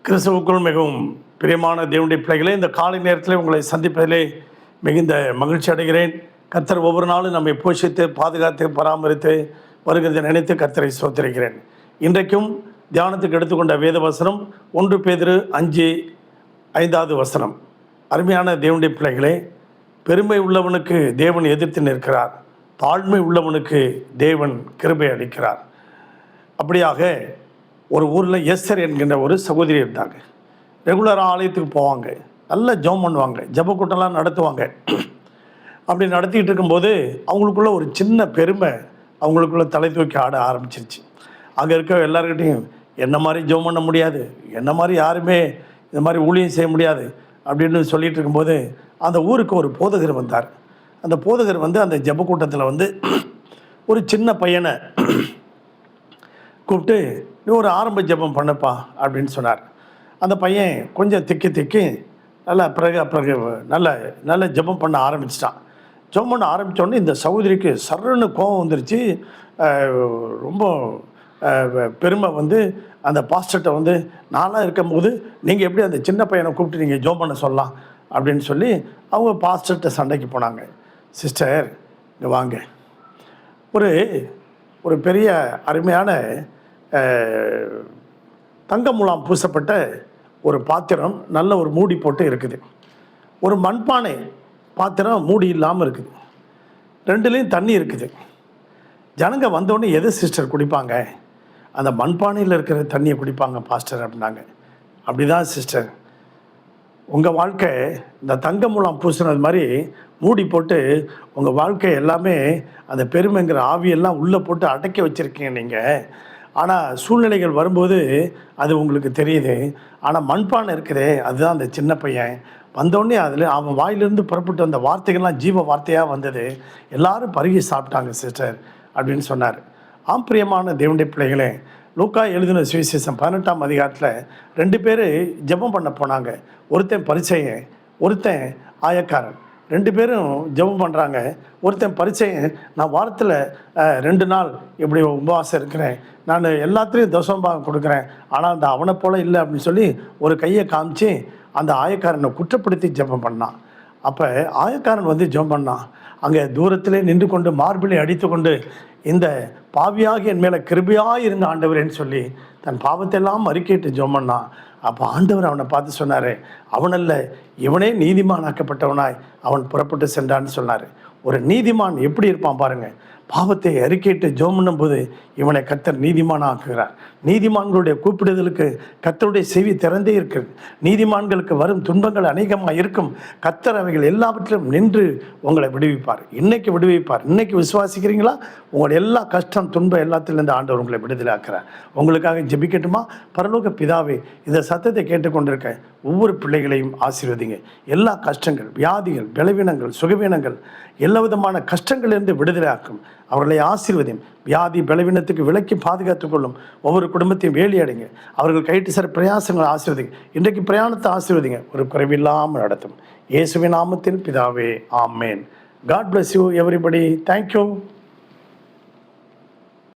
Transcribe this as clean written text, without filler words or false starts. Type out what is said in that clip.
கிறிஸ்துவுக்குள் மிகவும் பிரியமான தேவனுடைய பிள்ளைகளே, இந்த காலை நேரத்தில் உங்களை சந்திப்பதிலே மிகுந்த மகிழ்ச்சி அடைகிறேன். கர்த்தர் ஒவ்வொரு நாளும் நம்மை போஷித்து பாதுகாத்து பராமரித்து வருகிறதை நினைத்து கர்த்தரை ஸ்தோத்திரிக்கிறேன். இன்றைக்கும் தியானத்துக்கு எடுத்துக்கொண்ட வேத வசனம் 1 பேதுரு 5:5 வசனம். அருமையான தேவனுடைய பிள்ளைகளே, பெருமை உள்ளவனுக்கு தேவன் எதிர்த்து நிற்கிறார், தாழ்மை உள்ளவனுக்கு தேவன் கிருபை அளிக்கிறார். அப்படியாக ஒரு ஊரில் எஸ்தர் என்கின்ற ஒரு சகோதரி இருந்தாங்க. ரெகுலராக ஆலயத்துக்கு போவாங்க, நல்லா ஜெபம் பண்ணுவாங்க, ஜெப கூட்டம்லாம் நடத்துவாங்க. அப்படி நடத்திக்கிட்டு இருக்கும்போது அவங்களுக்குள்ள ஒரு சின்ன பெருமை அவங்களுக்குள்ள தலை தூக்கி ஆட ஆரம்பிச்சிருச்சு. அங்கே இருக்க எல்லாருக்கிட்டையும் என்ன மாதிரி ஜெபம் பண்ண முடியாது, என்ன மாதிரி யாருமே இந்த மாதிரி ஊழியம் செய்ய முடியாது அப்படின்னு சொல்லிகிட்டு இருக்கும்போது அந்த ஊருக்கு ஒரு போதகர் வந்தார். அந்த போதகர் அந்த ஜெப கூட்டத்தில் ஒரு சின்ன பையனை கூப்பிட்டு, நீ ஒரு ஆரம்ப ஜெபம் பண்ணப்பா அப்படின்னு சொன்னார். அந்த பையன் கொஞ்சம் திக்கி நல்லா பிறகு நல்ல ஜெபம் பண்ண ஆரம்பிச்சிட்டான். ஜெபம் பண்ண ஆரம்பித்தோடனே இந்த சகோதரிக்கு சர்ன்னு கோபம் வந்துருச்சு. ரொம்ப பெருமை அந்த பாஸ்டர்கிட்ட நானாக இருக்கும்போது நீங்கள் எப்படி அந்த சின்ன பையனை கூப்பிட்டு நீங்கள் ஜெபம் பண்ண சொல்லலாம் அப்படின்னு சொல்லி அவங்க பாஸ்டர்கிட்ட சண்டைக்கு போனாங்க. சிஸ்டர் இங்கே வாங்க, ஒரு பெரிய அருமையான தங்க முலாம் பூசப்பட்ட ஒரு பாத்திரம் நல்ல ஒரு மூடி போட்டு இருக்குது. ஒரு மண்பானை பாத்திரம் மூடி இல்லாமல் இருக்குது. ரெண்டுலேயும் தண்ணி இருக்குது. ஜனங்க வந்தோடனே எது சிஸ்டர் குடிப்பாங்க? அந்த மண்பானையில் இருக்கிற தண்ணியை குடிப்பாங்க பாஸ்டர் அப்படின்னாங்க. அப்படி தான் சிஸ்டர், உங்கள் வாழ்க்கை இந்த தங்க முலாம் பூசினது மாதிரி மூடி போட்டு உங்கள் வாழ்க்கை எல்லாமே அந்த பெருமைங்கிற ஆவியெல்லாம் உள்ளே போட்டு அடக்கி வச்சுருக்கீங்க நீங்கள். ஆனால் சூழ்நிலைகள் வரும்போது அது உங்களுக்கு தெரியுது. ஆனால் மண்பானை இருக்குதே, அதுதான் அந்த சின்ன பையன். வந்தோடனே அதில் அவன் வாயிலிருந்து புறப்பட்டு வந்த வார்த்தைகள்லாம் ஜீவ வார்த்தையாக வந்தது. எல்லாரும் பருகி சாப்பிட்டாங்க சிஸ்டர் அப்படின்னு சொன்னார். பிரியமான தேவனுடைய பிள்ளைகளே, லூக்கா எழுதின சுவிசேஷம் 18ஆம் அதிகாரத்தில் 2 பேர் ஜெபம் பண்ண போனாங்க. ஒருத்தன் பரிசேயன், ஒருத்தன் ஆயக்காரன். 2 பேரும் ஜெபம் பண்ணுறாங்க. ஒருத்தன் பரிசேயன், நான் வாரத்தில் 2 நாள் இப்படி உபவாசம் இருக்கிறேன், நான் எல்லாத்துலேயும் தசமபாகம் கொடுக்குறேன், ஆனால் அந்த அவனை போல் இல்லை அப்படின்னு சொல்லி ஒரு கையை காமிச்சு அந்த ஆயக்காரனை குற்றப்படுத்தி ஜெபம் பண்ணான். அப்போ ஆயக்காரன் ஜெபம் பண்ணான். அங்கே தூரத்திலே நின்று கொண்டு மார்பிலை அடித்து கொண்டு, இந்த பாவியாகி என் மேலே கிருபையாக இருந்த ஆண்டவரேன்னு சொல்லி தன் பாவத்தையெல்லாம் அறிக்கையிட்டு ஜெபம் பண்ணான். அப்போ ஆண்டவர் அவனை பார்த்து சொன்னார், அவனல்ல இவனே நீதிமானாக்கப்பட்டவனாய் அவன் புறப்பட்டு சென்றான்னு சொன்னார். ஒரு நீதிமான் எப்படி இருப்பான் பாருங்கள். பாவத்தை அறிக்கையிட்டு ஜெபம் பண்ணும்போது இவனை கர்த்தர் நீதிமானாக்குகிறார். நீதிமான்களுடைய கூப்பிடுதலுக்கு கர்த்தருடைய செவி திறந்தே இருக்குது. நீதிமான்களுக்கு வரும் துன்பங்கள் அநேகமாக இருக்கும். கர்த்தர் அவைகள் எல்லாவற்றிலும் நின்று உங்களை விடுவிப்பார். இன்னைக்கு விடுவிப்பார். இன்னைக்கு விசுவாசிக்கிறீங்களா? உங்களுடைய எல்லா கஷ்டம் துன்பம் எல்லாத்திலிருந்து ஆண்டவர் உங்களை விடுதலாக்குறார். உங்களுக்காக ஜெபிக்கட்டுமா? பரலோக பிதாவே, இந்த சத்தத்தை கேட்டுக்கொண்டிருக்க ஒவ்வொரு பிள்ளைகளையும் ஆசீர்வதிங்க. எல்லா கஷ்டங்கள், வியாதிகள், பலவீனங்கள், சுகவீனங்கள், எல்லா விதமான கஷ்டங்களிலிருந்து விடுதலையாக்கும். அவர்களை ஆசீர்வதியும். வியாதி பலவீனத்துக்கு விலக்கி பாதுகாத்துக் கொள்ளும். ஒவ்வொரு குடும்பத்தையும் வேலியடைங்க. அவர்கள் கைட்டு சில பிரயாசங்களை ஆசீர்வதிங்க. இன்றைக்கு பிரயாணத்தை ஆசீர்வதிங்க. ஒரு குறைவில்லாமல் நடத்தும். இயேசுவின் நாமத்தில் பிதாவே, ஆமேன். God bless you everybody. Thank you.